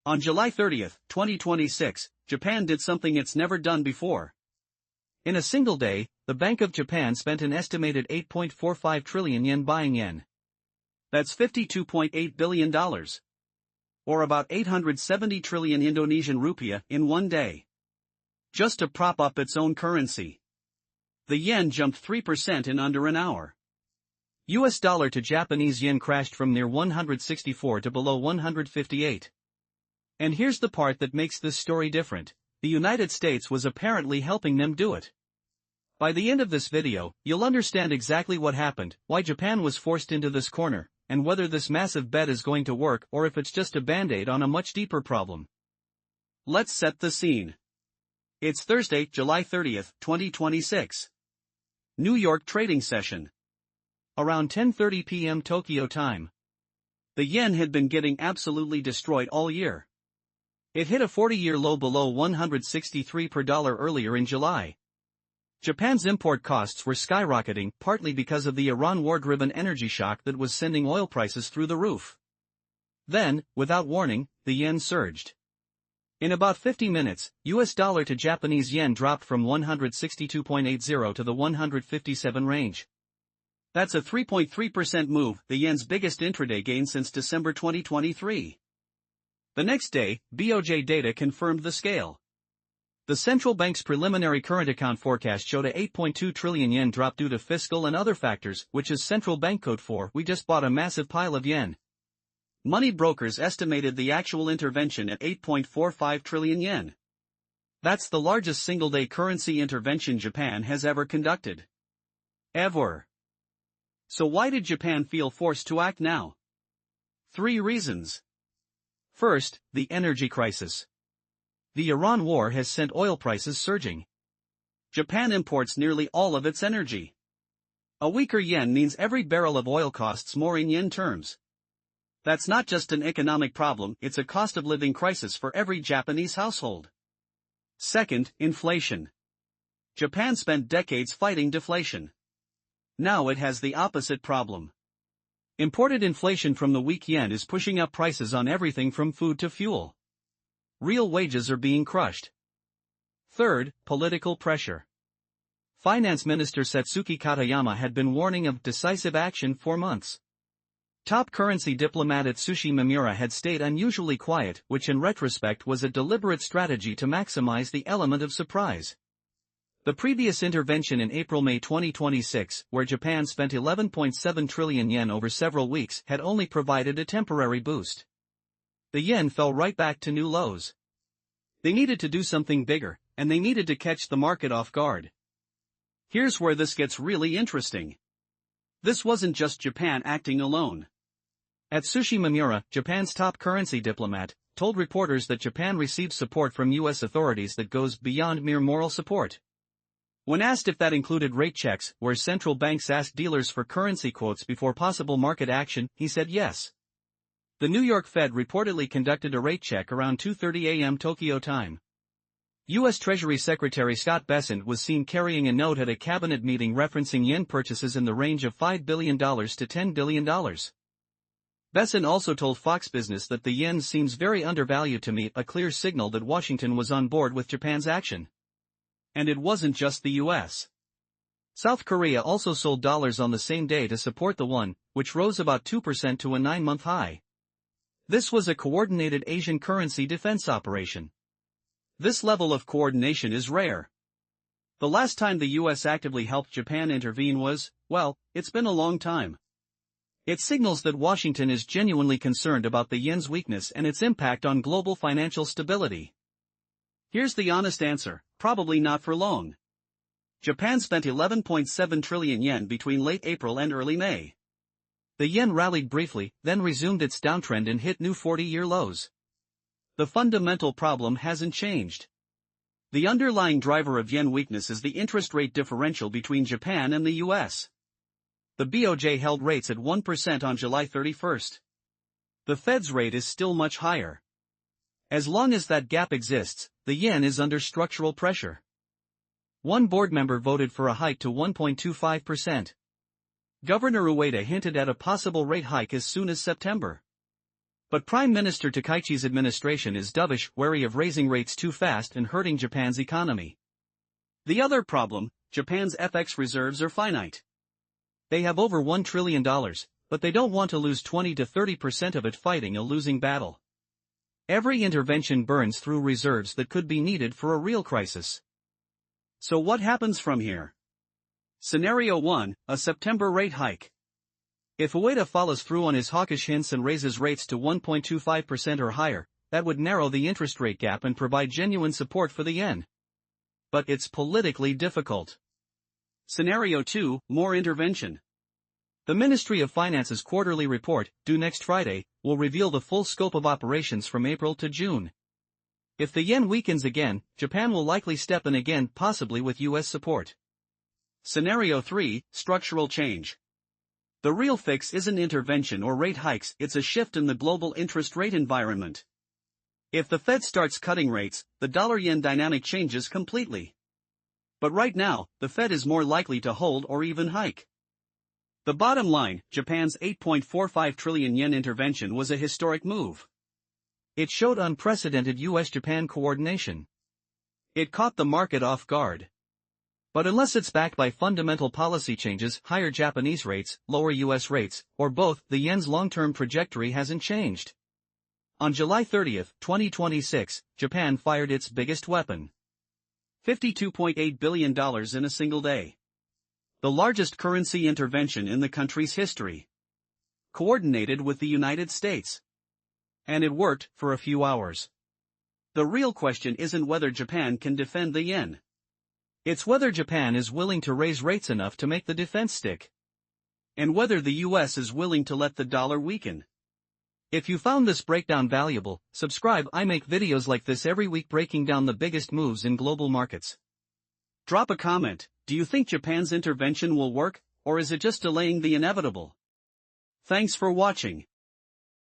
On July 30, 2026, Japan did something it's never done before. In a single day, the Bank of Japan spent an estimated 8.45 trillion yen buying yen. That's $52.8 billion. Or about 870 trillion Indonesian rupiah in one day. Just to prop up its own currency. The yen jumped 3% in under an hour. US dollar to Japanese yen crashed from near 164 to below 158. And here's the part that makes this story different. The United States was apparently helping them do it. By the end of this video, you'll understand exactly what happened, why Japan was forced into this corner, and whether this massive bet is going to work or if it's just a band-aid on a much deeper problem. Let's set the scene. It's Thursday, July 30, 2026. New York trading session. Around 10:30 p.m. Tokyo time. The yen had been getting absolutely destroyed all year. It hit a 40-year low below 163 per dollar earlier in July. Japan's import costs were skyrocketing partly because of the Iran war-driven energy shock that was sending oil prices through the roof. Then, without warning, the yen surged. In about 50 minutes, US dollar to Japanese yen dropped from 162.80 to the 157 range. That's a 3.3% move, the yen's biggest intraday gain since December 2023. The next day, BOJ data confirmed the scale. The central bank's preliminary current account forecast showed a 8.2 trillion yen drop due to fiscal and other factors, which is central bank code for "we just bought a massive pile of yen." Money brokers estimated the actual intervention at 8.45 trillion yen. That's the largest single-day currency intervention Japan has ever conducted. Ever. So why did Japan feel forced to act now? 3 reasons. First, the energy crisis. The Iran war has sent oil prices surging. Japan imports nearly all of its energy. A weaker yen means every barrel of oil costs more in yen terms. That's not just an economic problem, it's a cost of living crisis for every Japanese household. Second, inflation. Japan spent decades fighting deflation. Now it has the opposite problem. Imported inflation from the weak yen is pushing up prices on everything from food to fuel. Real wages are being crushed. Third, political pressure. Finance Minister Satsuki Katayama had been warning of decisive action for months. Top currency diplomat Atsushi Mimura had stayed unusually quiet, which in retrospect was a deliberate strategy to maximize the element of surprise. The previous intervention in April-May 2026, where Japan spent 11.7 trillion yen over several weeks, had only provided a temporary boost. The yen fell right back to new lows. They needed to do something bigger, and they needed to catch the market off guard. Here's where this gets really interesting. This wasn't just Japan acting alone. Atsushi Mimura, Japan's top currency diplomat, told reporters that Japan received support from U.S. authorities that goes beyond mere moral support. When asked if that included rate checks, where central banks asked dealers for currency quotes before possible market action, he said yes. The New York Fed reportedly conducted a rate check around 2:30 a.m. Tokyo time. U.S. Treasury Secretary Scott Bessent was seen carrying a note at a cabinet meeting referencing yen purchases in the range of $5 billion to $10 billion. Bessent also told Fox Business that the yen seems very undervalued to me, a clear signal that Washington was on board with Japan's action. And it wasn't just the U.S. South Korea also sold dollars on the same day to support the won, which rose about 2% to a 9-month high. This was a coordinated Asian currency defense operation. This level of coordination is rare. The last time the U.S. actively helped Japan intervene was, well, it's been a long time. It signals that Washington is genuinely concerned about the yen's weakness and its impact on global financial stability. Here's the honest answer, probably not for long. Japan spent 11.7 trillion yen between late April and early May. The yen rallied briefly, then resumed its downtrend and hit new 40-year lows. The fundamental problem hasn't changed. The underlying driver of yen weakness is the interest rate differential between Japan and the U.S. The BOJ held rates at 1% on July 31st. The Fed's rate is still much higher. As long as that gap exists, the yen is under structural pressure. One board member voted for a hike to 1.25%. Governor Ueda hinted at a possible rate hike as soon as September. But Prime Minister Takaichi's administration is dovish, wary of raising rates too fast and hurting Japan's economy. The other problem, Japan's FX reserves are finite. They have over $1 trillion, but they don't want to lose 20 to 30% of it fighting a losing battle. Every intervention burns through reserves that could be needed for a real crisis. So what happens from here? Scenario 1, a September rate hike. If Ueda follows through on his hawkish hints and raises rates to 1.25% or higher, that would narrow the interest rate gap and provide genuine support for the yen. But it's politically difficult. Scenario 2, more intervention. The Ministry of Finance's quarterly report, due next Friday, will reveal the full scope of operations from April to June. If the yen weakens again, Japan will likely step in again, possibly with US support. Scenario 3, structural change. The real fix isn't intervention or rate hikes, it's a shift in the global interest rate environment. If the Fed starts cutting rates, the dollar-yen dynamic changes completely. But right now, the Fed is more likely to hold or even hike. The bottom line, Japan's 8.45 trillion yen intervention was a historic move. It showed unprecedented US-Japan coordination. It caught the market off guard. But unless it's backed by fundamental policy changes, higher Japanese rates, lower US rates, or both, the yen's long-term trajectory hasn't changed. On July 30, 2026, Japan fired its biggest weapon. $52.8 billion in a single day. The largest currency intervention in the country's history. Coordinated with the United States. And it worked for a few hours. The real question isn't whether Japan can defend the yen. It's whether Japan is willing to raise rates enough to make the defense stick. And whether the US is willing to let the dollar weaken. If you found this breakdown valuable, subscribe. I make videos like this every week breaking down the biggest moves in global markets. Drop a comment. Do you think Japan's intervention will work, or is it just delaying the inevitable? Thanks for watching.